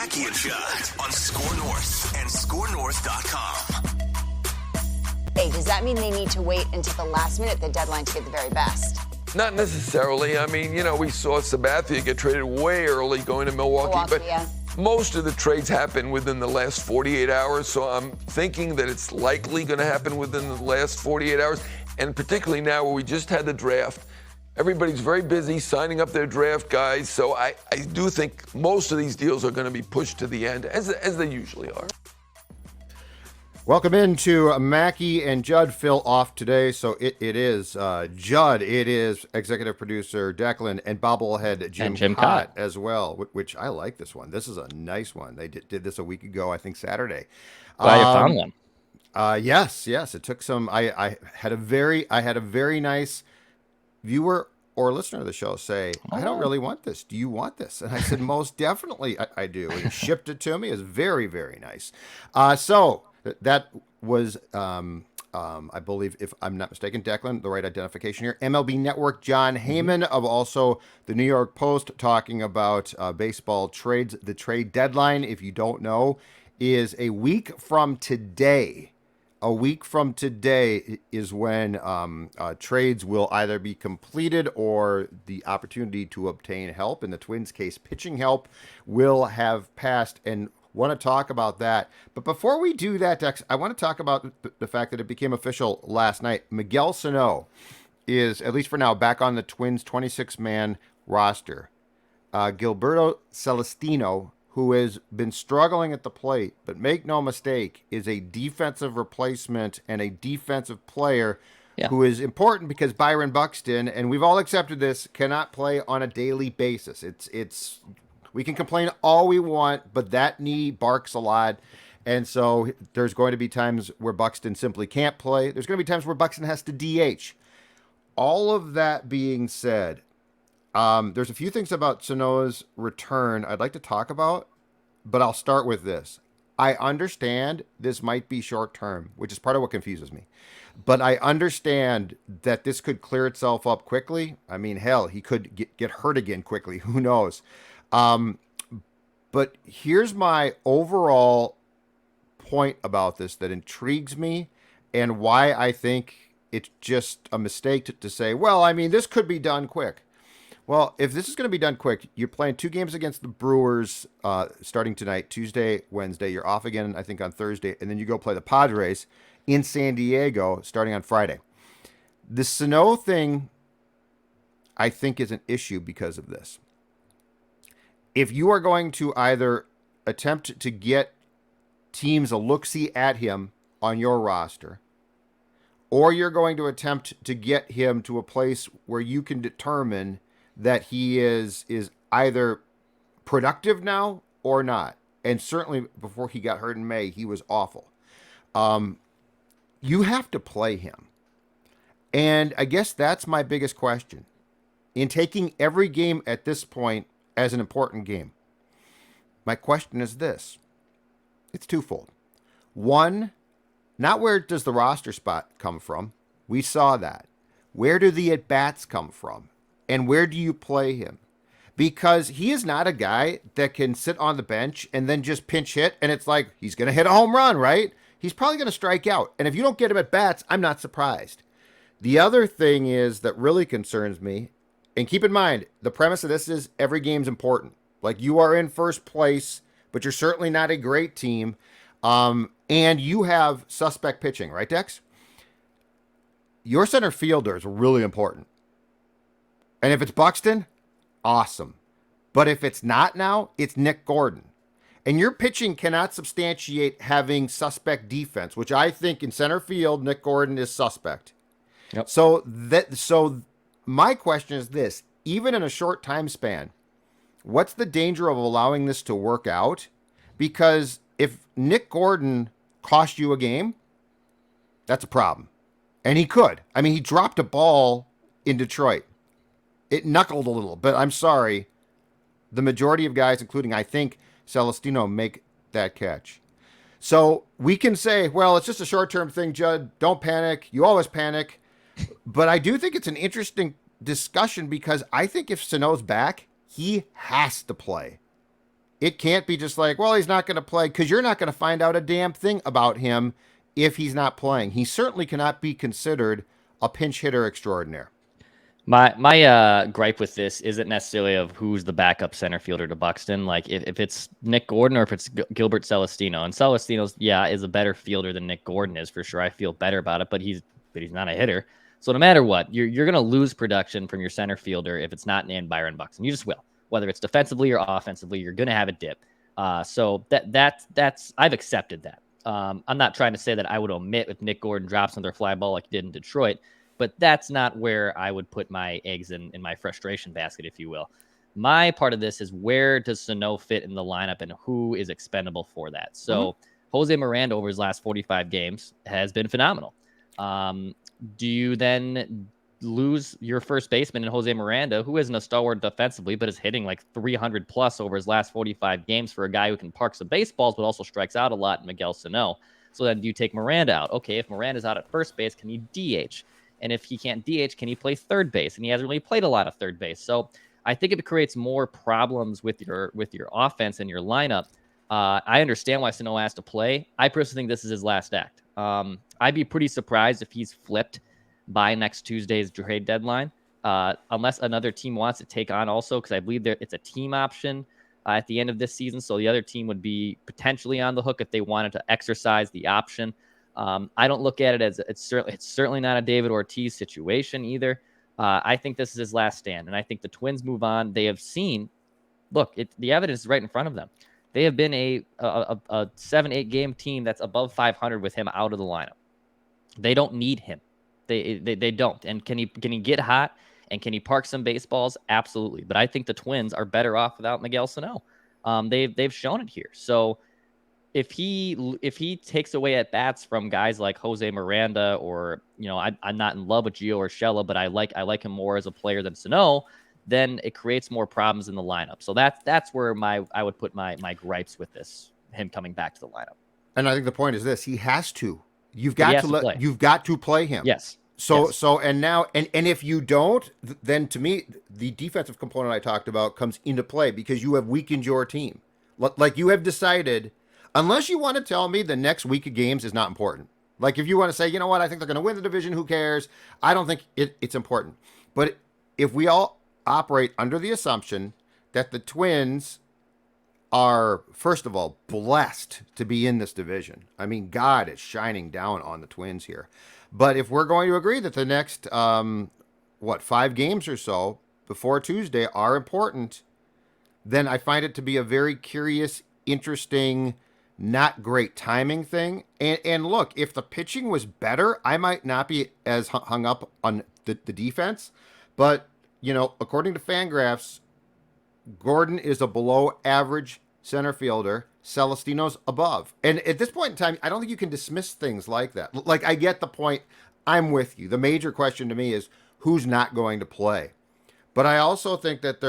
Mackey and Judd on SKOR North and SKORNorth.com. Hey, does that mean they need to wait until the last minute, the deadline, to get the very best? Not necessarily. I mean, we saw Sabathia get traded way early going to Milwaukee, but yeah. most of the trades happen within the last 48 hours, so I'm thinking that it's likely going to happen within the last 48 hours, and particularly now where we just had the draft. Everybody's very busy signing up their draft guys, so I do think most of these deals are going to be pushed to the end, as they usually are. Welcome into Mackey and Judd. Phil off today, so it is Judd. It is executive producer Declan and bobblehead Jim Cott as well, which I like this one. This is a nice one. They did this a week ago, I think Saturday. Glad you found them. Yes. It took some. I had a very nice viewer or listener of the show say, I don't really want this. Do you want this? And I said, most definitely I do. And he shipped it to me. It's very, very nice. So that was, I believe, if I'm not mistaken, Declan, the right identification here. MLB Network, John Heyman of also the New York Post, talking about baseball trades. The trade deadline, if you don't know, is a week from today. A week from today is when trades will either be completed or the opportunity to obtain help. In the Twins' case, pitching help will have passed, and want to talk about that. But before we do that, Dex, I want to talk about the fact that it became official last night. Miguel Sano is, at least for now, back on the Twins' 26-man roster. Gilberto Celestino, who has been struggling at the plate, but make no mistake, is a defensive replacement and a defensive player who is important because Byron Buxton, and we've all accepted this, cannot play on a daily basis. It's we can complain all we want, but that knee barks a lot. And so there's going to be times where Buxton simply can't play. There's going to be times where Buxton has to DH. All of that being said, there's a few things about Sano's return I'd like to talk about, but I'll start with this. I understand this might be short term, which is part of what confuses me. But I understand that this could clear itself up quickly. I mean, hell, he could get hurt again quickly. Who knows? But here's my overall point about this that intrigues me and why I think it's just a mistake to say, well, I mean, this could be done quick. Well, if this is going to be done quick, you're playing 2 games against the Brewers starting tonight, Tuesday, Wednesday. You're off again, I think, on Thursday. And then you go play the Padres in San Diego starting on Friday. The Sano thing, I think, is an issue because of this. If you are going to either attempt to get teams a look-see at him on your roster, or you're going to attempt to get him to a place where you can determine that he is either productive now or not. And certainly before he got hurt in May, he was awful. You have to play him. And I guess that's my biggest question. In taking every game at this point as an important game, my question is this. It's twofold. One, not where does the roster spot come from? We saw that. Where do the at-bats come from? And where do you play him? Because he is not a guy that can sit on the bench and then just pinch hit, and it's like he's going to hit a home run, right? He's probably going to strike out. And if you don't get him at bats, I'm not surprised. The other thing is that really concerns me, and keep in mind, the premise of this is every game's important. Like, you are in first place, but you're certainly not a great team. And you have suspect pitching, right, Dex? Your center fielder is really important. And if it's Buxton, awesome. But if it's not now, it's Nick Gordon. And your pitching cannot substantiate having suspect defense, which I think in center field, Nick Gordon is suspect. Yep. So my question is this. Even in a short time span, what's the danger of allowing this to work out? Because if Nick Gordon cost you a game, that's a problem. And he could. I mean, he dropped a ball in Detroit. It knuckled a little, but I'm sorry. The majority of guys, including, I think, Celestino, make that catch. So we can say, well, it's just a short-term thing, Judd. Don't panic. You always panic. But I do think it's an interesting discussion because I think if Sano's back, he has to play. It can't be just like, well, he's not going to play, because you're not going to find out a damn thing about him if he's not playing. He certainly cannot be considered a pinch hitter extraordinaire. My gripe with this isn't necessarily of who's the backup center fielder to Buxton. Like if it's Nick Gordon or if it's Gilbert Celestino, and Celestino's is a better fielder than Nick Gordon is for sure. I feel better about it, but he's not a hitter. So no matter what, you're gonna lose production from your center fielder if it's not named Byron Buxton. You just will, whether it's defensively or offensively. You're gonna have a dip. So that's I've accepted that. I'm not trying to say that I would omit if Nick Gordon drops another fly ball like he did in Detroit. But that's not where I would put my eggs in my frustration basket, if you will. My part of this is, where does Sano fit in the lineup and who is expendable for that? So Jose Miranda over his last 45 games has been phenomenal. Do you then lose your first baseman in Jose Miranda, who isn't a stalwart defensively, but is hitting like 300 plus over his last 45 games for a guy who can park some baseballs, but also strikes out a lot, Miguel Sano? So then do you take Miranda out? Okay, if Miranda's out at first base, can he DH? And if he can't DH, can he play third base? And he hasn't really played a lot of third base. So I think it creates more problems with your offense and your lineup. I understand why Sano has to play. I personally think this is his last act. I'd be pretty surprised if he's flipped by next Tuesday's trade deadline, unless another team wants to take on also, because I believe it's a team option at the end of this season. So the other team would be potentially on the hook if they wanted to exercise the option. I don't look at it as it's certainly not a David Ortiz situation either. I think this is his last stand, and I think the Twins move on. They have seen, the evidence is right in front of them. They have been a 7-8 game team that's above 500 with him out of the lineup. They don't need him. They don't. And can he get hot and can he park some baseballs? Absolutely. But I think the Twins are better off without Miguel Sano. They've shown it here. So if he takes away at bats from guys like Jose Miranda, or I'm not in love with Gio Urshela, but I like him more as a player than Sano, then it creates more problems in the lineup. So that's where I would put my gripes with him coming back to the lineup. And I think the point is this: he has to. You've got to play him. Yes. So if you don't, then to me the defensive component I talked about comes into play, because you have weakened your team. Like, you have decided. Unless you want to tell me the next week of games is not important. Like, if you want to say, you know what, I think they're going to win the division, who cares? I don't think it's important. But if we all operate under the assumption that the Twins are, first of all, blessed to be in this division. I mean, God is shining down on the Twins here. But if we're going to agree that the next, 5 games or so before Tuesday are important, then I find it to be a very curious, interesting, not great timing thing. And look, if the pitching was better, I might not be as hung up on the defense. But, according to Fangraphs, Gordon is a below average center fielder. Celestino's above. And at this point in time, I don't think you can dismiss things like that. Like, I get the point. I'm with you. The major question to me is who's not going to play. But I also think that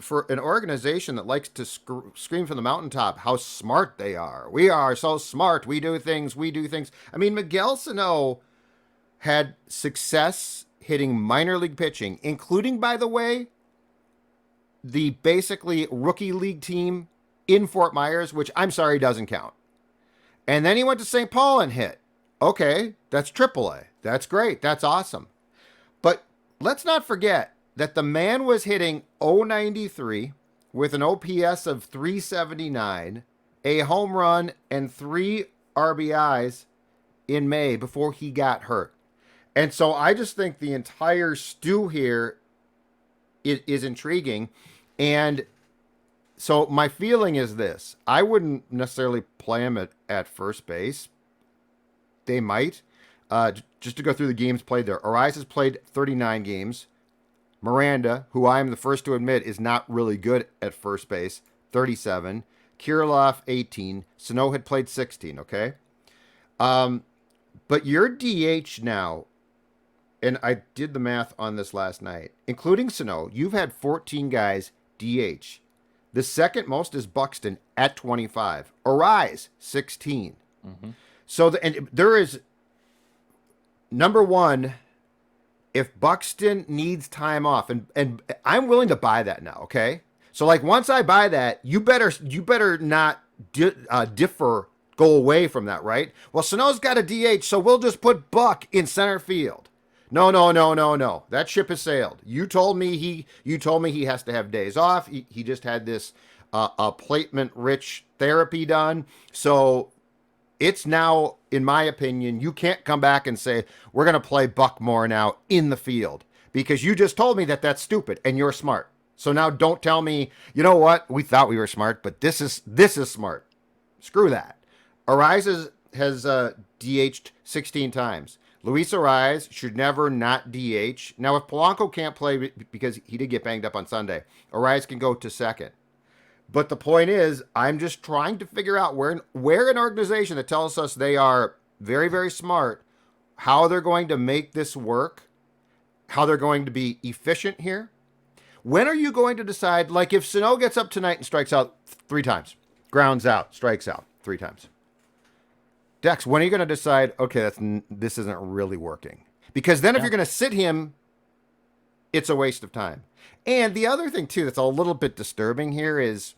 for an organization that likes to scream from the mountaintop how smart they are. We are so smart. We do things. I mean, Miguel Sano had success hitting minor league pitching, including, by the way, the basically rookie league team in Fort Myers, which I'm sorry doesn't count. And then he went to St. Paul and hit. Okay, that's AAA. That's great. That's awesome. But let's not forget that the man was hitting .093 with an OPS of 379, a home run, and 3 RBIs in May before he got hurt. And so I just think the entire stew here is intriguing. And so my feeling is this: I wouldn't necessarily play him at first base. They might. Just to go through the games played there. Arias has played 39 games. Miranda, who I am the first to admit is not really good at first base, 37. Kirilloff, 18. Sano had played 16, okay? But your DH now, and I did the math on this last night, including Sano, you've had 14 guys DH. The second most is Buxton at 25. Arias, 16. Mm-hmm. So there is, number one, if Buxton needs time off, and I'm willing to buy that now, okay? So like once I buy that, you better not differ, go away from that, right? Well, Sano's got a DH, so we'll just put Buck in center field. No. That ship has sailed. You told me he has to have days off. He just had this platelet-rich therapy done. So it's now, in my opinion, you can't come back and say, we're going to play Buck more now in the field, because you just told me that that's stupid and you're smart. So now don't tell me, you know what, we thought we were smart, but this is smart. Screw that. Arraez has DH'd 16 times. Luis Arraez should never not DH. Now, if Polanco can't play because he did get banged up on Sunday, Arraez can go to second. But the point is, I'm just trying to figure out where an organization that tells us they are very, very smart, how they're going to make this work, how they're going to be efficient here. When are you going to decide, like if Sano gets up tonight and strikes out 3 times, grounds out, strikes out 3 times? Dex, when are you going to decide, okay, this isn't really working? Because then if you're going to sit him, it's a waste of time. And the other thing, too, that's a little bit disturbing here is,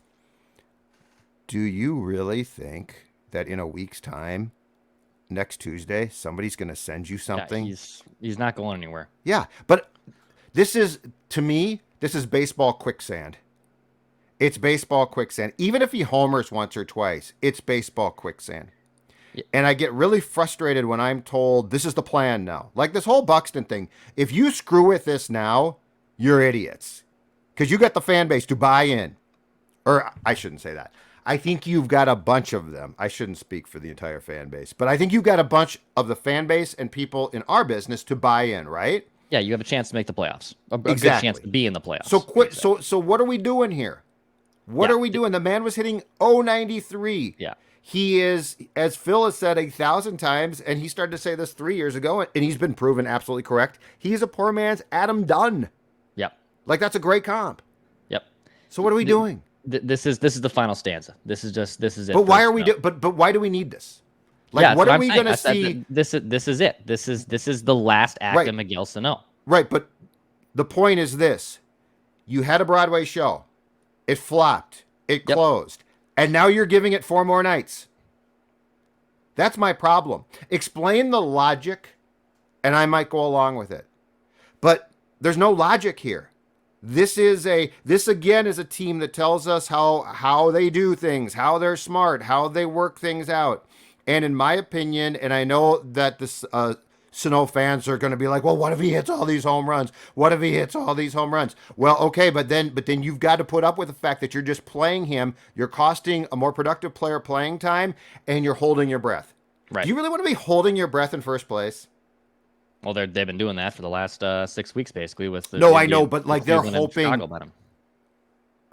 do you really think that in a week's time, next Tuesday, somebody's going to send you something? Yeah, he's not going anywhere. Yeah, but this is, to me, this is baseball quicksand. It's baseball quicksand. Even if he homers once or twice, it's baseball quicksand. Yeah. And I get really frustrated when I'm told this is the plan now. Like this whole Buxton thing. If you screw with this now, you're idiots. Because you got the fan base to buy in. Or I shouldn't say that. I think you've got a bunch of them. I shouldn't speak for the entire fan base. But I think you've got a bunch of the fan base and people in our business to buy in, right? Yeah, you have a chance to make the playoffs. A Exactly. good chance to be in the playoffs. So quit. So what are we doing here? What are we doing? The man was hitting 093. Yeah. He is, as Phil has said 1,000 times, and he started to say this 3 years ago, and he's been proven absolutely correct. He's a poor man's Adam Dunn. Yep. Like that's a great comp. Yep. So what are we doing? This is the final stanza. This is it. But why are we but why do we need this? Like, yeah, what are we going to see? This is it. This is the last act of Miguel Sano. Right, but the point is this. You had a Broadway show. It flopped. It closed. And now you're giving it 4 more nights. That's my problem. Explain the logic, and I might go along with it. But there's no logic here. This again is a team that tells us how they do things, how they're smart, how they work things out. And in my opinion, and I know that this Sano fans are going to be like, well, what if he hits all these home runs? What if he hits all these home runs? Well, okay, but then you've got to put up with the fact that you're just playing him. You're costing a more productive player playing time, and you're holding your breath. Right. Do you really want to be holding your breath in first place? Well, they've been doing that for the last 6 weeks, basically. With I know, but like they're hoping.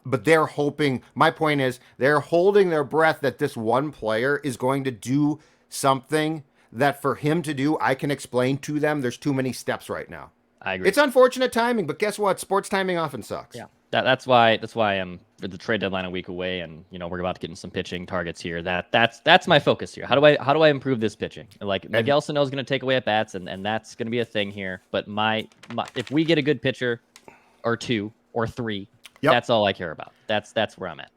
But they're hoping. My point is, they're holding their breath that this one player is going to do something that for him to do, I can explain to them. There's too many steps right now. I agree. It's unfortunate timing, but guess what? Sports timing often sucks. Yeah, that's why I'm for the trade deadline a week away, and we're about to get in some pitching targets here. That's my focus here. How do I improve this pitching? Like Miguel Sano is going to take away at bats, and that's going to be a thing here. But my if we get a good pitcher, or 2 or 3, that's all I care about. That's where I'm at.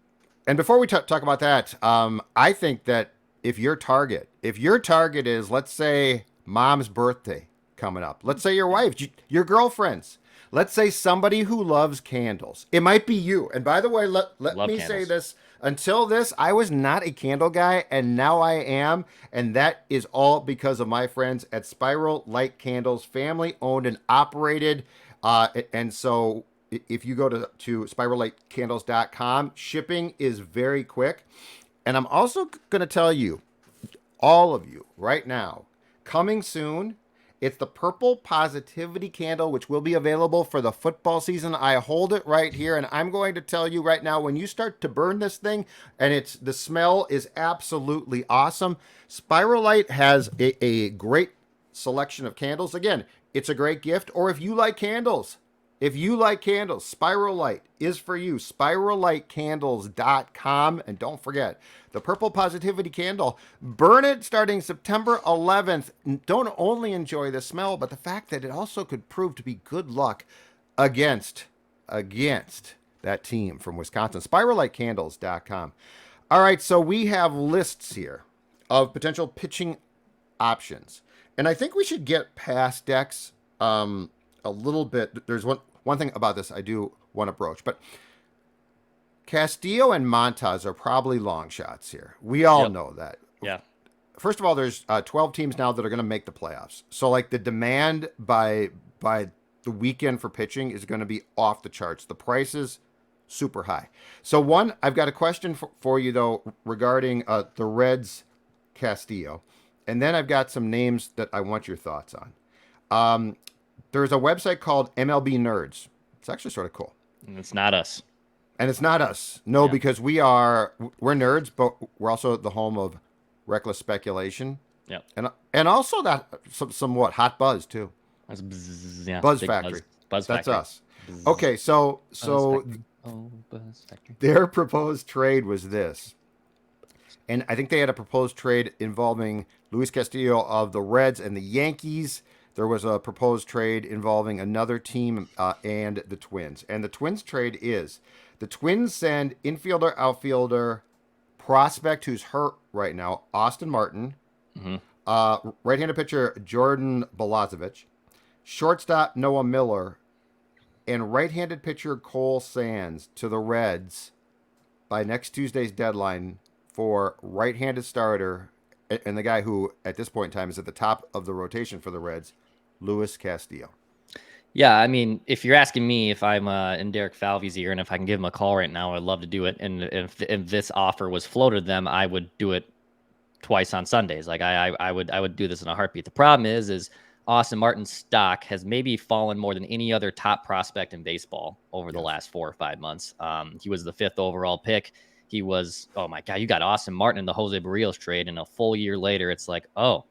And before we talk about that, I think that if your target is, let's say, mom's birthday coming up, let's say your wife, your girlfriend's, let's say somebody who loves candles, it might be you. And by the way, let me say this, until this, I was not a candle guy, and now I am, and that is all because of my friends at Spiral Light Candles, family owned and operated, and so if you go to spirallightcandles.com, shipping is very quick. And I'm also going to tell you, all of you, right now, coming soon, it's the Purple Positivity Candle, which will be available for the football season. I hold it right here, and I'm going to tell you right now, when you start to burn this thing, and the smell is absolutely awesome. Spiral Light has a great selection of candles. Again, it's a great gift, or if you like candles, Spiral Light is for you. SpiralLightCandles.com. And don't forget, the Purple Positivity Candle. Burn it starting September 11th. Don't only enjoy the smell, but the fact that it also could prove to be good luck against that team from Wisconsin. SpiralLightCandles.com. All right, so we have lists here of potential pitching options. And I think we should get past Dex a little bit. There's one thing about this I do want to broach, but Castillo and Montas are probably long shots here. We all know that. Yeah. First of all, there's 12 teams now that are going to make the playoffs. So, like, the demand by the weekend for pitching is going to be off the charts. The prices super high. So, one, I've got a question for you, though, regarding the Reds Castillo. And then I've got some names that I want your thoughts on. There's a website called MLB Nerds. It's actually sort of cool. And it's not us. And it's not us. No, because we're nerds, but we're also the home of reckless speculation. Yeah. And also that somewhat hot buzz too. That's buzz, yeah, Buzz Factory. Buzz That's Factory. us. Okay, so Buzz Factory. their proposed trade was this. And I think they had a proposed trade involving Luis Castillo of the Reds and the Yankees. There was a proposed trade involving another team and the Twins. And the Twins trade is the Twins send infielder, outfielder, prospect who's hurt right now, Austin Martin, right-handed pitcher Jordan Balazovic, shortstop Noah Miller, and right-handed pitcher Cole Sands to the Reds by next Tuesday's deadline for right-handed starter and the guy who at this point in time is at the top of the rotation for the Reds, Luis Castillo. Yeah, I mean, if you're asking me if I'm in Derek Falvey's ear and if I can give him a call right now, I'd love to do it. And if this offer was floated to them, I would do it twice on Sundays. Like I would do this in a heartbeat. The problem is Austin Martin's stock has maybe fallen more than any other top prospect in baseball over the last 4 or 5 months. He was the 5th overall pick. He was, oh my God, you got Austin Martin in the Jose Barrios trade, and a full year later, it's like, oh,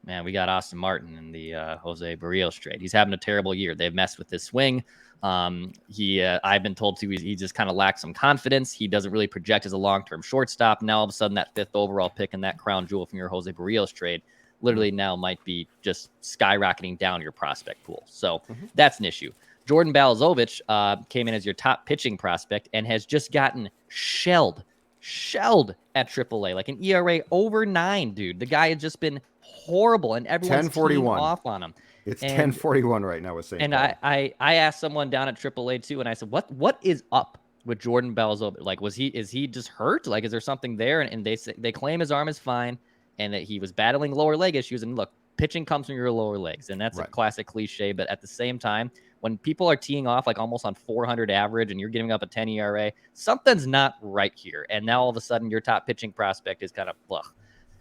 man, we got Austin Martin in the Jose Barrios trade. He's having a terrible year. They've messed with his swing. I've been told to, he just kind of lacks some confidence. He doesn't really project as a long-term shortstop. Now, all of a sudden, that 5th overall pick and that crown jewel from your Jose Barrios trade literally now might be just skyrocketing down your prospect pool. So that's an issue. Jordan Balazovic came in as your top pitching prospect and has just gotten shelled at AAA, like an ERA over 9, dude. The guy has just been horrible, and everyone's teeing off on him. It's 10:41 right now with St. And Paul. I asked someone down at AAA too, and I said, what is up with Jordan Balazovic? Like, is he just hurt? Like, is there something there? And they claim his arm is fine, and that he was battling lower leg issues. And look, pitching comes from your lower legs, and that's a classic cliche. But at the same time, when people are teeing off like almost on 400 average and you're giving up a 10 ERA, something's not right here. And now all of a sudden your top pitching prospect is kind of blah.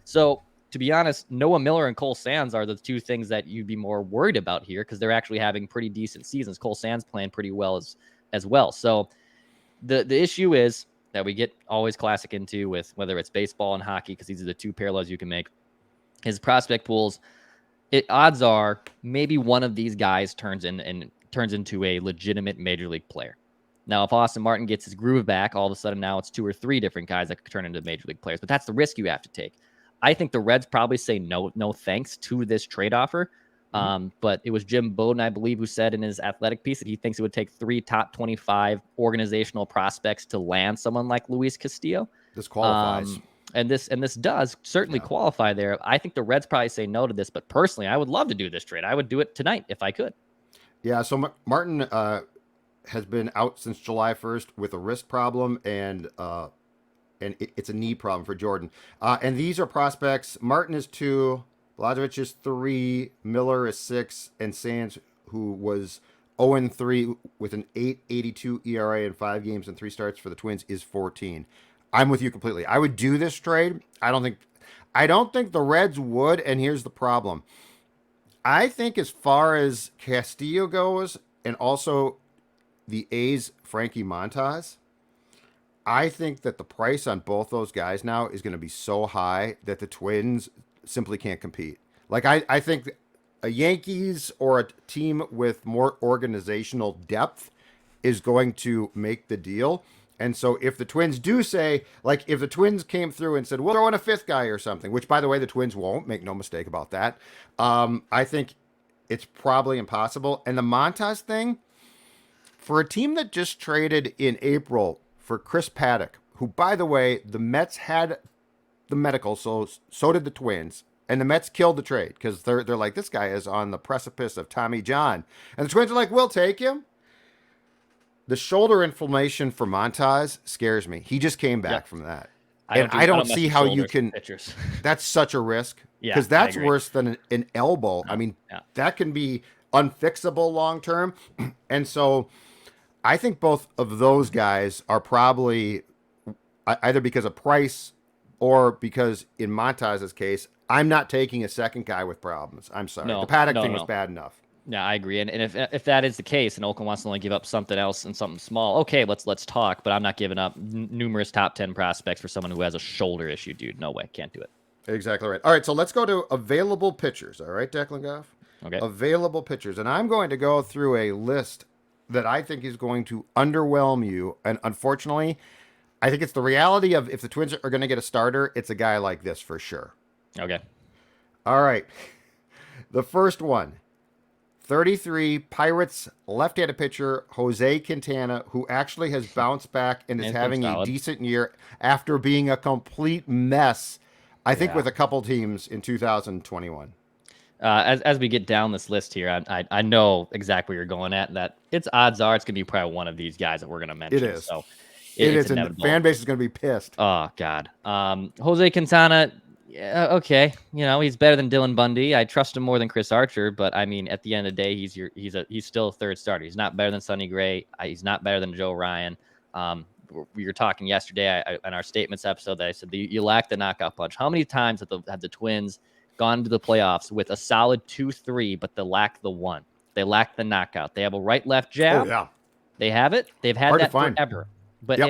So to be honest, Noah Miller and Cole Sands are the two things that you'd be more worried about here because they're actually having pretty decent seasons. Cole Sands playing pretty well as well. So the issue is that we get always classic into with whether it's baseball and hockey, because these are the two parallels you can make, his prospect pools. Odds are maybe one of these guys turns into a legitimate major league player. Now, if Austin Martin gets his groove back, all of a sudden now it's 2 or 3 different guys that could turn into major league players. But that's the risk you have to take. I think the Reds probably say no thanks to this trade offer. But it was Jim Bowden, I believe, who said in his Athletic piece that he thinks it would take 3 top 25 organizational prospects to land someone like Luis Castillo. This qualifies. And this does certainly qualify there. I think the Reds probably say no to this, but personally, I would love to do this trade. I would do it tonight if I could. Yeah, so Martin has been out since July 1st with a wrist problem, and it's a knee problem for Jordan. And these are prospects. Martin is 2, Balazovic is 3, Miller is 6, and Sands, who was 0-3 with an 8.82 ERA in 5 games and 3 starts for the Twins, is 14. I'm with you completely. I would do this trade. I don't think the Reds would, and here's the problem. I think as far as Castillo goes, and also the A's Frankie Montas, I think that the price on both those guys now is going to be so high that the Twins simply can't compete. Like, I think a Yankees or a team with more organizational depth is going to make the deal. And so if the Twins do say, like, if the Twins came through and said, we'll throw in a 5th guy or something, which, by the way, the Twins won't, make no mistake about that, I think it's probably impossible. And the Montas thing, For a team that just traded in April for Chris Paddock, who, by the way, the Mets had the medical, so did the Twins, and the Mets killed the trade because they're like, this guy is on the precipice of Tommy John, and the Twins are like, we'll take him. The shoulder inflammation for Montas scares me. He just came back from that. I don't see how you can. Pitchers. That's such a risk because that's worse than an elbow. I mean, that can be unfixable long term. And so I think both of those guys are probably either because of price or because in Montas's case, I'm not taking a second guy with problems. I'm sorry. The Paddock thing was bad enough. Yeah, I agree. And if that is the case, and Oakland wants to only give up something else and something small, okay, let's talk. But I'm not giving up numerous top 10 prospects for someone who has a shoulder issue, dude. No way, can't do it. Exactly right. All right, so let's go to available pitchers. All right, Declan Goff. Okay. Available pitchers, and I'm going to go through a list that I think is going to underwhelm you. And unfortunately, I think it's the reality of if the Twins are going to get a starter, it's a guy like this for sure. Okay. All right. The first one. 33 Pirates left-handed pitcher Jose Quintana, who actually has bounced back and is having a decent year after being a complete mess, I think, with a couple teams in 2021. As we get down this list here, I know exactly where you're going at. That odds are it's going to be probably one of these guys that we're going to mention. It is. So it is, and the fan base is going to be pissed. Oh God. Jose Quintana. Yeah, okay, he's better than Dylan Bundy. I trust him more than Chris Archer, but I mean, at the end of the day, he's still a third starter. He's not better than Sonny Gray. He's not better than Joe Ryan. We were talking yesterday in our statements episode that I said you lack the knockout punch. How many times have the Twins gone to the playoffs with a solid 2-3, but they lack the one? They lack the knockout. They have a right-left jab. Oh yeah, they have it. They've had that forever. But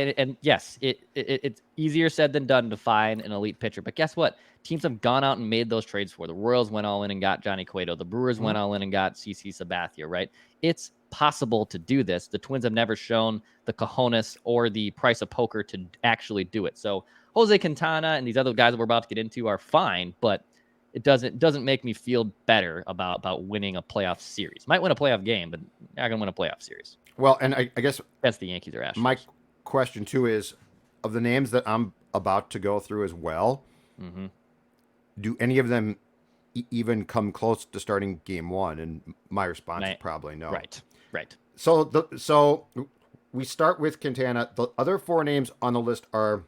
yes, it's easier said than done to find an elite pitcher. But guess what? Teams have gone out and made those trades for. The Royals went all in and got Johnny Cueto. The Brewers went all in and got CC Sabathia, right? It's possible to do this. The Twins have never shown the cojones or the price of poker to actually do it. So Jose Quintana and these other guys that we're about to get into are fine, but it doesn't make me feel better about winning a playoff series. Might win a playoff game, but not going to win a playoff series. Well, and I guess that's the Yankees or Astros. My question too is, of the names that I'm about to go through as well, do any of them even come close to starting game one? And my response is probably no. Right. So we start with Quintana. The other four names on the list are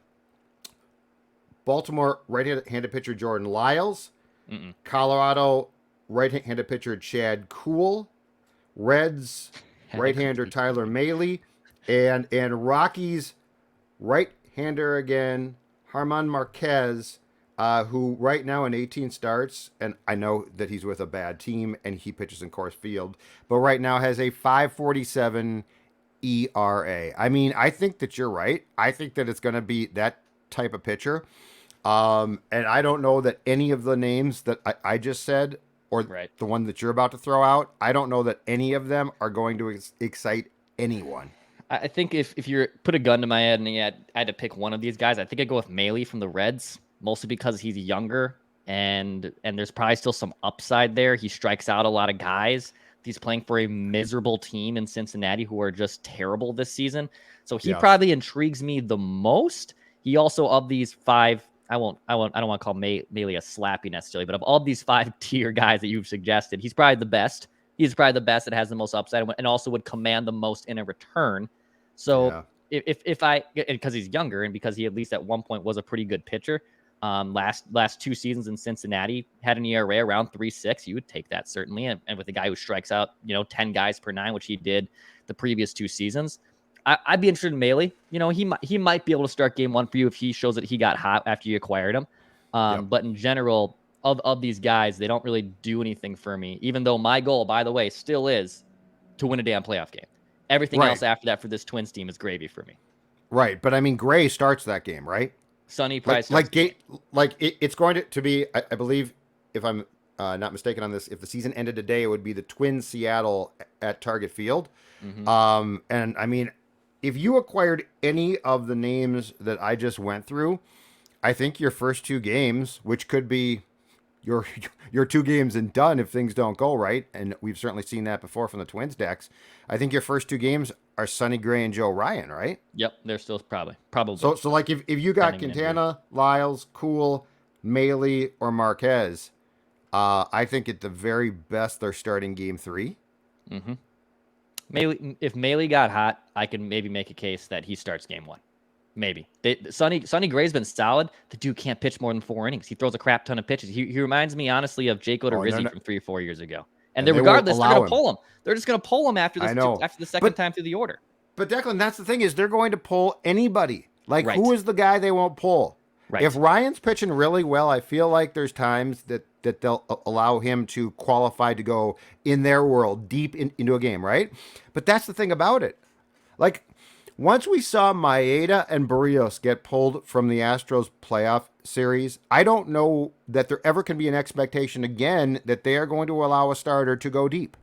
Baltimore right-handed pitcher Jordan Lyles, Colorado right-handed pitcher Chad Kuhl, Reds right-hander Tyler Mahle, and Rockies right-hander again German Marquez, who right now in 18 starts, and I know that he's with a bad team and he pitches in Coors Field, but right now has a 5.47 ERA. I mean, I think that you're right. I think that it's going to be that type of pitcher. And I don't know that any of the names that I just said, or the one that you're about to throw out, I don't know that any of them are going to excite anyone. I think if you put a gun to my head and I had to pick one of these guys, I think I'd go with Mahle from the Reds, mostly because he's younger and there's probably still some upside there. He strikes out a lot of guys. He's playing for a miserable team in Cincinnati who are just terrible this season. So he probably intrigues me the most. He also, of these five, I don't want to call Mahle a slappy necessarily, but of all these 5-tier guys that you've suggested, he's probably the best. He's probably the best that has the most upside and also would command the most in a return. So because he's younger and because he at least at one point was a pretty good pitcher, last 2 seasons in Cincinnati had an ERA around 3.6. You would take that certainly. And with a guy who strikes out, 10 guys per 9, which he did the previous 2 seasons, I'd be interested in Mahle. He might be able to start game one for you if he shows that he got hot after you acquired him. But in general, of these guys, they don't really do anything for me, even though my goal, by the way, still is to win a damn playoff game. Everything else after that for this Twins team is gravy for me. Right, but I mean, Gray starts that game, right? Sonny Price. It's going to be, I believe, if I'm not mistaken on this, if the season ended today, it would be the Twins Seattle at Target Field. And I mean, if you acquired any of the names that I just went through, I think your first 2 games, which could be your 2 games and done if things don't go right, and we've certainly seen that before from the Twins decks, I think your first 2 games are Sonny Gray and Joe Ryan, right? Yep, they're still probably. So like if you got Pending an Quintana, Lyles, Cool, Mahle, or Marquez, I think at the very best they're starting game 3. Mm-hmm. If Mahle got hot, I can maybe make a case that he starts game 1. Maybe. Sonny Gray's been solid. The dude can't pitch more than 4 innings. He throws a crap ton of pitches. He reminds me, honestly, of Jake Odorizzi from 3 or 4 years ago. And they're regardless, they're going to pull him. They're just going to pull him after the second time through the order. But Declan, that's the thing is they're going to pull anybody. Like, Right. Who is the guy they won't pull? Right. If Ryan's pitching really well, I feel like there's times that they'll allow him to qualify to go in their world deep into a game, right? But that's the thing about it. Like, once we saw Maeda and Barrios get pulled from the Astros playoff series, I don't know that there ever can be an expectation again that they are going to allow a starter to go deep.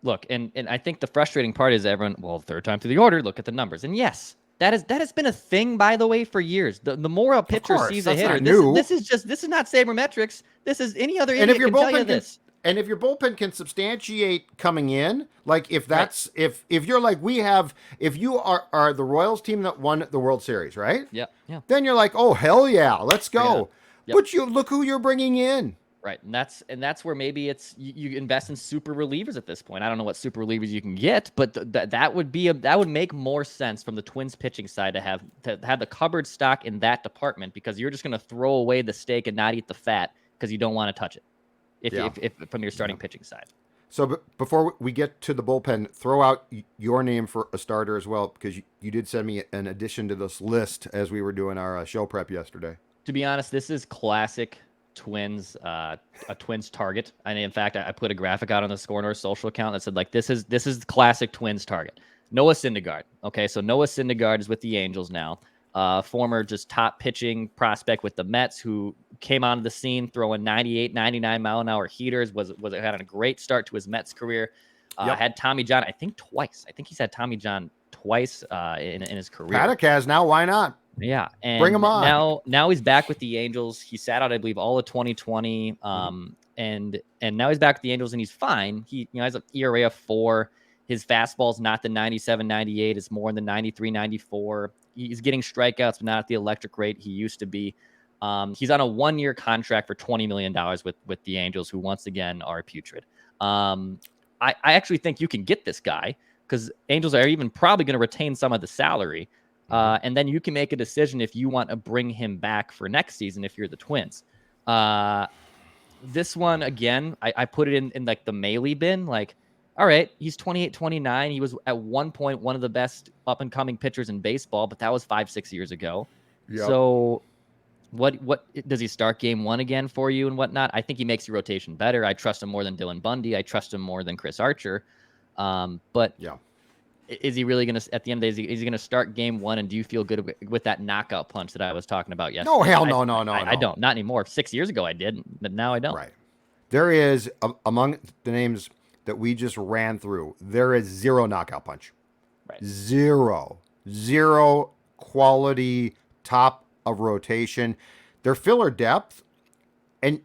Look, and I think the frustrating part is everyone, well, third time through the order, look at the numbers. And yes, that has been a thing, by the way, for years. The more a pitcher sees a hitter, this is not sabrimetrics. This is any other idiot can tell you this. And if your bullpen can substantiate coming in, like if that's if you're like if you are the Royals team that won the World Series, right? Yeah. Then you're like, oh hell yeah, let's go. Yep. But you look who you're bringing in. Right, and that's where maybe it's you invest in super relievers at this point. I don't know what super relievers you can get, but that would make more sense from the Twins pitching side to have the cupboard stock in that department, because you're just going to throw away the steak and not eat the fat because you don't want to touch it. If from your starting pitching side. So before we get to the bullpen, throw out your name for a starter as well, because you did send me an addition to this list as we were doing our show prep yesterday. To be honest, this is classic Twins, a Twins target. And in fact, I put a graphic out on the SKOR North social account that said, like, this is classic Twins target. Noah Syndergaard. Okay, so Noah Syndergaard is with the Angels now. Former just top pitching prospect with the Mets, who came onto the scene throwing 98, 99 mile an hour heaters, had a great start to his Mets career. Had Tommy John, I think twice. I think he's had Tommy John twice in his career. Paddock has now. Why not? Yeah, and bring him on. Now he's back with the Angels. He sat out, I believe, all of 2020. And now he's back with the Angels, and he's fine. He has an ERA of 4. His fastball's not the 97, 98. It's more in the 93, 94. He's getting strikeouts, but not at the electric rate he used to be. He's on a 1-year contract for $20 million with the Angels, who once again are putrid. I actually think you can get this guy, because Angels are even probably going to retain some of the salary. And then you can make a decision if you want to bring him back for next season if you're the Twins. This one, again, I put it in like the Mahle bin. Like, all right, he's 28, 29. He was at one point one of the best up-and-coming pitchers in baseball, but that was 5-6 years ago. Yep. So what does he start game 1 again for you and whatnot? I think he makes your rotation better. I trust him more than Dylan Bundy. I trust him more than Chris Archer. But yeah. Is he really going to, at the end of the day, is he going to start game 1? And do you feel good with that knockout punch that I was talking about yesterday? No, hell no. I don't. Not anymore. 6 years ago I did, but now I don't. Right. There is, among the names that we just ran through, there is 0 knockout punch. Right. Zero quality top of rotation. Their filler depth. And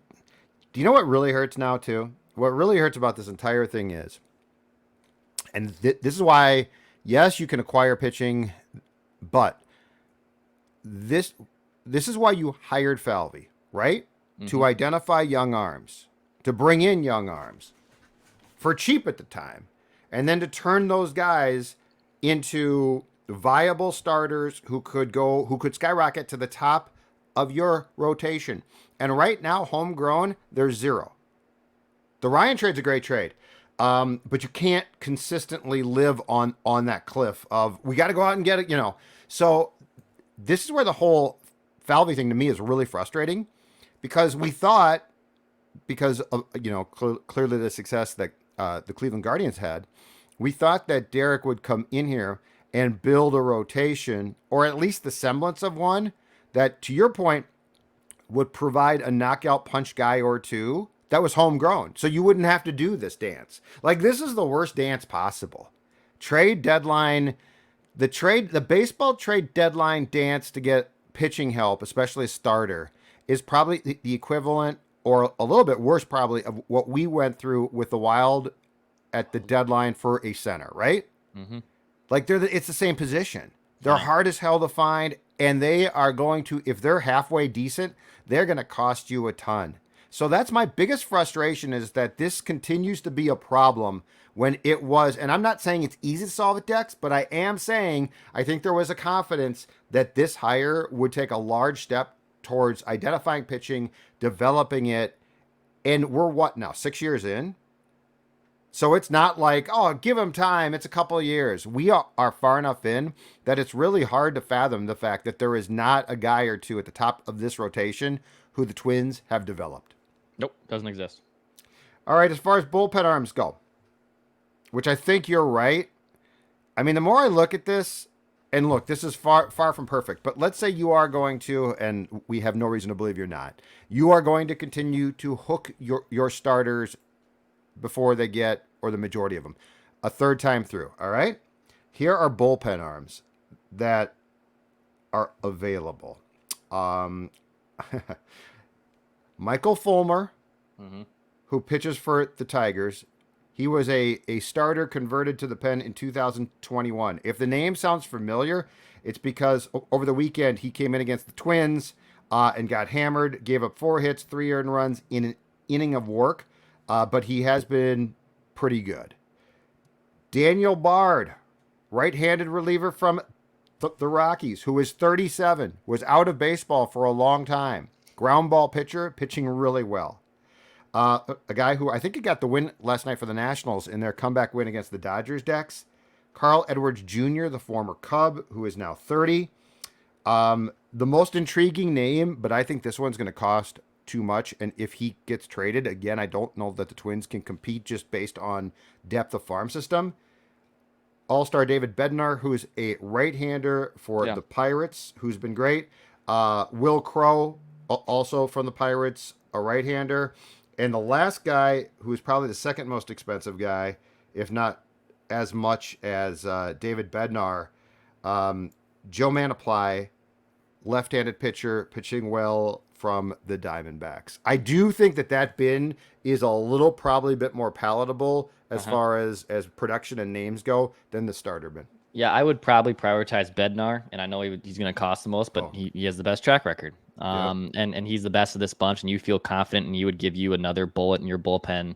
do you know what really hurts now too? What really hurts about this entire thing is, and this is why, yes, you can acquire pitching, but this is why you hired Falvey, right? Mm-hmm. To identify young arms, to bring in young arms for cheap at the time, and then to turn those guys into viable starters who could skyrocket to the top of your rotation. And right now, homegrown, there's 0. The Ryan trade's a great trade. But you can't consistently live on that cliff of, we got to go out and get it, So this is where the whole Falvey thing to me is really frustrating, because we thought, because of, clearly the success that the Cleveland Guardians had, we thought that Derek would come in here and build a rotation, or at least the semblance of one, that, to your point, would provide a knockout punch guy or two that was homegrown, so you wouldn't have to do this dance. Like, this is the worst dance possible. Trade deadline, the baseball trade deadline dance to get pitching help, especially a starter, is probably the equivalent, or a little bit worse probably, of what we went through with the Wild at the deadline for a center, right? Mm-hmm. Like it's the same position. They're hard as hell to find, and they are going to, if they're halfway decent, they're going to cost you a ton. So that's my biggest frustration, is that this continues to be a problem when it was, and I'm not saying it's easy to solve at Dex, but I am saying I think there was a confidence that this hire would take a large step towards identifying pitching, developing it, and we're what now, 6 years in? So it's not like, oh, give them time, it's a couple of years. We are far enough in that it's really hard to fathom the fact that there is not a guy or two at the top of this rotation who the Twins have developed. Nope, doesn't exist. All right, as far as bullpen arms go, which I think you're right. I mean, the more I look at this, and look, this is far from perfect, but let's say you are going to, and we have no reason to believe you're not, you are going to continue to hook your starters before they get, or the majority of them, a third time through, all right? Here are bullpen arms that are available. Michael Fulmer, who pitches for the Tigers. He was a starter converted to the pen in 2021. If the name sounds familiar, it's because over the weekend he came in against the Twins and got hammered, gave up 4 hits, 3 earned runs in an inning of work, but he has been pretty good. Daniel Bard, right-handed reliever from the Rockies, who is 37, was out of baseball for a long time. Ground ball pitcher, pitching really well. A guy who I think he got the win last night for the Nationals in their comeback win against the Dodgers, Dex. Carl Edwards Jr., the former Cub, who is now 30. The most intriguing name, but I think this one's going to cost too much. And if he gets traded, again, I don't know that the Twins can compete just based on depth of farm system. All-star David Bednar, who is a right-hander for the Pirates, who's been great. Will Crow, also from the Pirates, a right-hander. And the last guy, who is probably the second most expensive guy, if not as much as David Bednar, Joe Mantiply, left-handed pitcher, pitching well from the Diamondbacks. I do think that bin is a little, probably a bit more palatable as far as production and names go than the starter bin. Yeah, I would probably prioritize Bednar, and I know he's going to cost the most, but he has the best track record. And he's the best of this bunch, and you feel confident, and he would give you another bullet in your bullpen.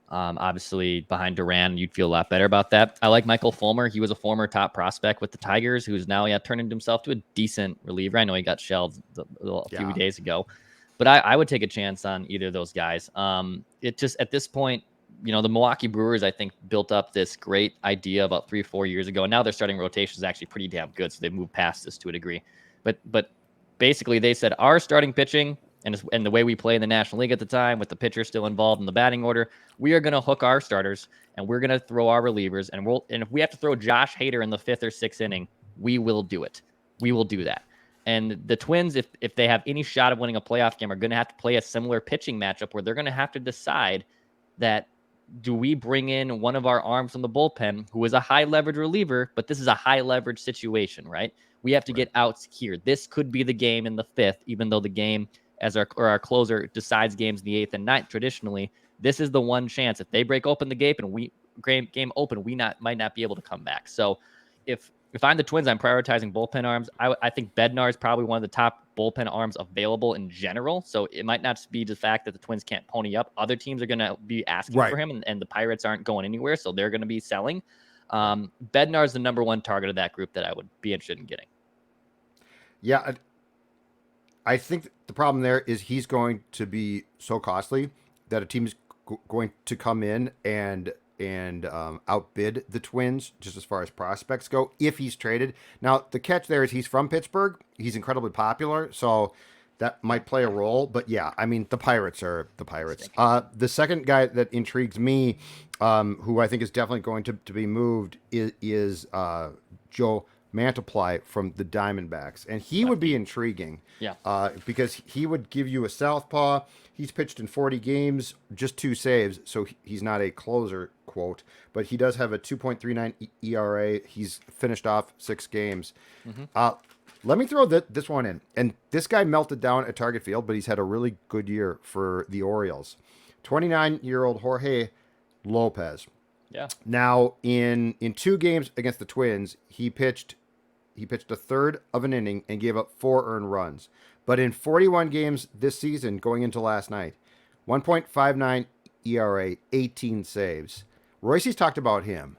Obviously, behind Duran, you'd feel a lot better about that. I like Michael Fulmer. He was a former top prospect with the Tigers, who's now turned into himself to a decent reliever. I know he got shelved a few days ago, but I would take a chance on either of those guys. It just, at this point, the Milwaukee Brewers, I think, built up this great idea about 3 or 4 years ago, and now their starting rotation is actually pretty damn good, so they've moved past this to a degree. But basically, they said our starting pitching and the way we play in the National League at the time, with the pitcher still involved in the batting order, we are going to hook our starters and we're going to throw our relievers, and if we have to throw Josh Hader in the 5th or 6th inning, we will do it. We will do that. And the Twins, if they have any shot of winning a playoff game, are going to have to play a similar pitching matchup where they're going to have to decide that, do we bring in one of our arms from the bullpen who is a high leverage reliever, but this is a high leverage situation, right? We have to get outs here. This could be the game in the 5th, even though the game as our closer decides games in the 8th and 9th traditionally. This is the one chance. If they break open the gate and game open, we might not be able to come back. So if I'm the Twins, I'm prioritizing bullpen arms. I think Bednar is probably one of the top bullpen arms available in general. So it might not be the fact that the Twins can't pony up. Other teams are going to be asking for him, and the Pirates aren't going anywhere, so they're going to be selling. Bednar is the number one target of that group that I would be interested in getting. Yeah, I think the problem there is he's going to be so costly that a team is going to come in and outbid the Twins just as far as prospects go if he's traded. Now, the catch there is he's from Pittsburgh. He's incredibly popular, so that might play a role. But yeah, I mean, the Pirates are the Pirates. The second guy that intrigues me, who I think is definitely going to be moved, is Joe Mantiply from the Diamondbacks. And he would be intriguing because he would give you a southpaw. He's pitched in 40 games, just 2 saves, so he's not a closer, quote, but he does have a 2.39 ERA. He's finished off 6 games. Let me throw this one in. And this guy melted down at Target Field, but he's had a really good year for the Orioles. 29-year-old Jorge Lopez. Yeah. Now, in 2 games against the Twins, he pitched a third of an inning and gave up 4 earned runs. But in 41 games this season, going into last night, 1.59 ERA, 18 saves. Royce's talked about him.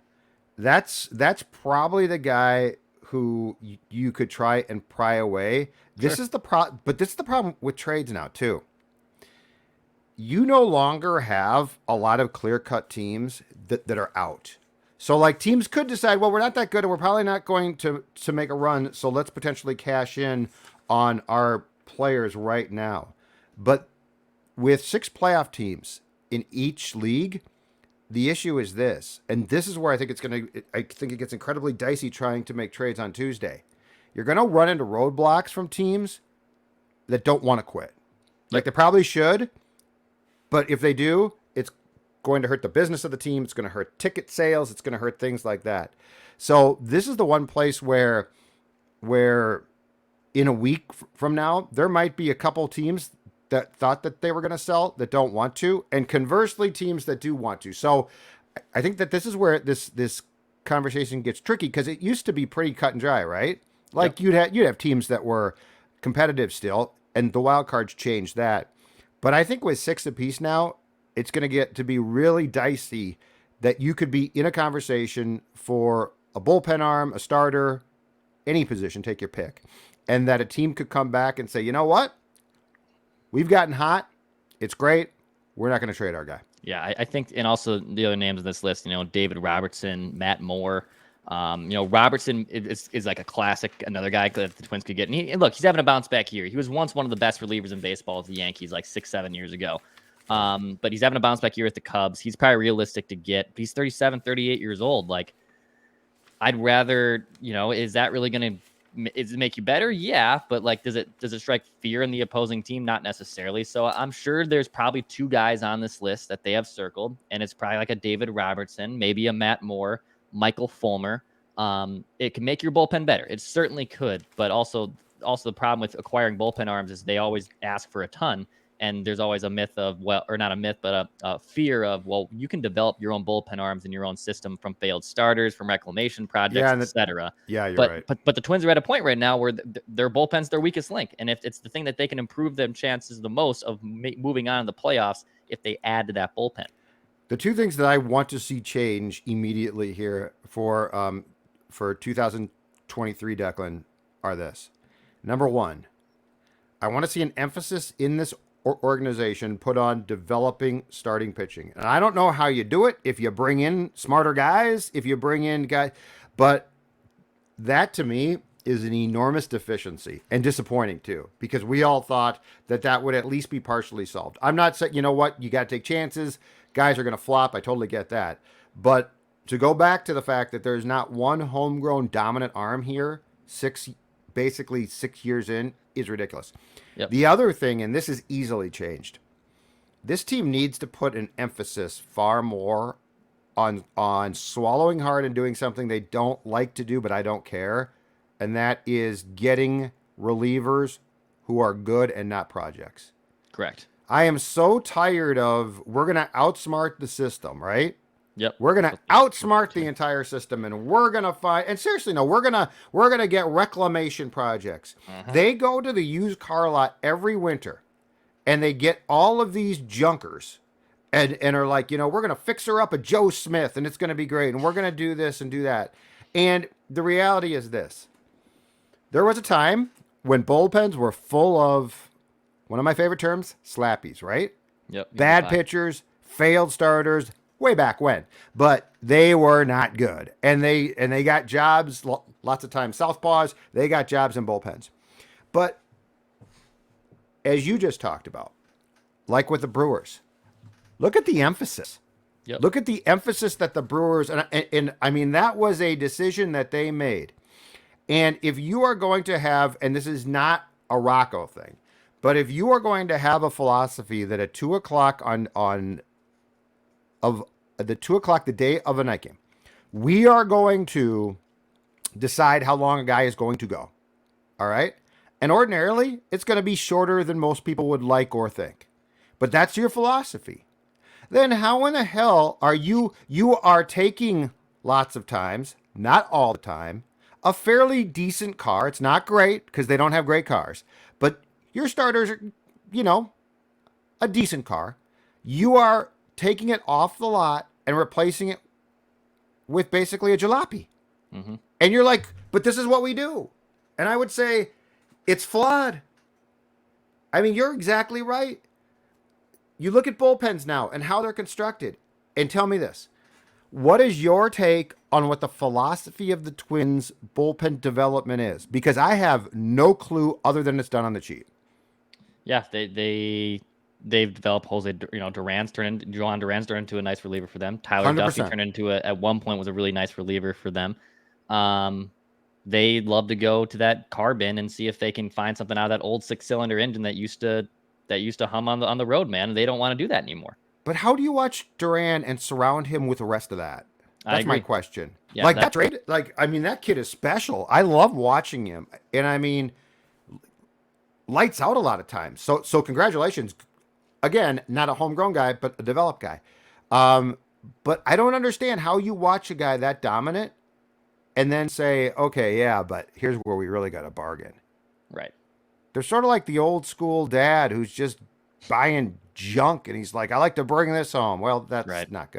That's probably the guy who you could try and pry away. This is but this is the problem with trades now too. You no longer have a lot of clear-cut teams that are out. So, like, teams could decide, well, we're not that good and we're probably not going to make a run, so let's potentially cash in on our players right now. But with 6 playoff teams in each league, the issue is this, and this is where I think it gets incredibly dicey trying to make trades on Tuesday. You're going to run into roadblocks from teams that don't want to quit. Like, they probably should, but if they do, it's going to hurt the business of the team. It's going to hurt ticket sales. It's going to hurt things like that. So this is the one place where in a week from now, there might be a couple teams that thought that they were going to sell that don't want to, and conversely, teams that do want to. So I think that this is where this conversation gets tricky, because it used to be pretty cut and dry, right? Like you'd have teams that were competitive still, and the wild cards changed that. But I think with 6 apiece now, it's going to get to be really dicey that you could be in a conversation for a bullpen arm, a starter, any position, take your pick, and that a team could come back and say, you know what? We've gotten hot. It's great. We're not going to trade our guy. Yeah, I think, and also the other names on this list, David Robertson, Matt Moore. Robertson is like a classic, another guy that the Twins could get. And look, he's having a bounce back year. He was once one of the best relievers in baseball with the Yankees like 6-7 years ago. But he's having a bounce back year with the Cubs. He's probably realistic to get. But he's 37, 38 years old. Like, I'd rather, is that really going to make you better? Yeah. But like, does it strike fear in the opposing team? Not necessarily. So I'm sure there's probably 2 guys on this list that they have circled. And it's probably like a David Robertson, maybe a Matt Moore, Michael Fulmer. It can make your bullpen better. It certainly could. But also the problem with acquiring bullpen arms is they always ask for a ton. And there's always a myth of, well, or not a myth, but a fear of, well, you can develop your own bullpen arms in your own system from failed starters, from reclamation projects, etc. Yeah, you're right. But the Twins are at a point right now where their bullpen's their weakest link. And if it's the thing that they can improve them chances the most of moving on in the playoffs, if they add to that bullpen. The 2 things that I want to see change immediately here for 2023, Declan, are this. Number 1, I want to see an emphasis in this organization put on developing starting pitching. And I don't know how you do it, if you bring in smarter guys, if you bring in guys, but that to me is an enormous deficiency and disappointing too, because we all thought that would at least be partially solved. I'm not saying, you know what, you got to take chances. Guys are going to flop. I totally get that. But to go back to the fact that there's not one homegrown dominant arm here, basically 6 years in, is ridiculous. Yep. The other thing, and this is easily changed, this team needs to put an emphasis far more on swallowing hard and doing something they don't like to do, but I don't care, and that is getting relievers who are good and not projects. Correct. I am so tired of, we're going to outsmart the system, right? Yep. We're going to outsmart the entire system, and we're going to find, and seriously, no, we're going to get reclamation projects. Uh-huh. They go to the used car lot every winter and they get all of these junkers and are like, we're going to fix her up a Joe Smith and it's going to be great. And we're going to do this and do that. And the reality is this. There was a time when bullpens were full of, one of my favorite terms, slappies, right? Yep. Bad pitchers, failed starters, way back when, but they were not good. And they got jobs, lots of times southpaws, they got jobs in bullpens. But as you just talked about, like with the Brewers, look at the emphasis. Yep. Look at the emphasis that the Brewers, and I mean, that was a decision that they made. And if you are going to have, and this is not a Rocco thing, but if you are going to have a philosophy that at 2:00 of the 2:00 the day of a night game, we are going to decide how long a guy is going to go. All right. And ordinarily it's going to be shorter than most people would like or think, but that's your philosophy. then how in the hell are you are taking lots of times, not all the time, a fairly decent car. It's not great because they don't have great cars, but your starters are, a decent car. You are taking it off the lot and replacing it with basically a jalopy. Mm-hmm. And you're like, but this is what we do. And I would say it's flawed. I mean, you're exactly right. You look at bullpens now and how they're constructed. And tell me this. What is your take on what the philosophy of the Twins bullpen development is? Because I have no clue other than it's done on the cheap. Yeah, they've developed Jose, Johan Duran's turned into a nice reliever for them. Tyler 100%. Duffy turned into at one point was a really nice reliever for them. They love to go to that carbon and see if they can find something out of that old 6-cylinder engine that used to hum on the road, man. They don't want to do that anymore. But how do you watch Duran and surround him with the rest of that? That's my question. Yeah, that's great. That kid is special. I love watching him. And I mean, lights out a lot of times. So congratulations. Again, not a homegrown guy, but a developed guy. But I don't understand how you watch a guy that dominant and then say, okay, yeah, but here's where we really got to bargain. Right. They're sort of like the old school dad who's just buying junk and he's like, I like to bring this home. Well, that's not good.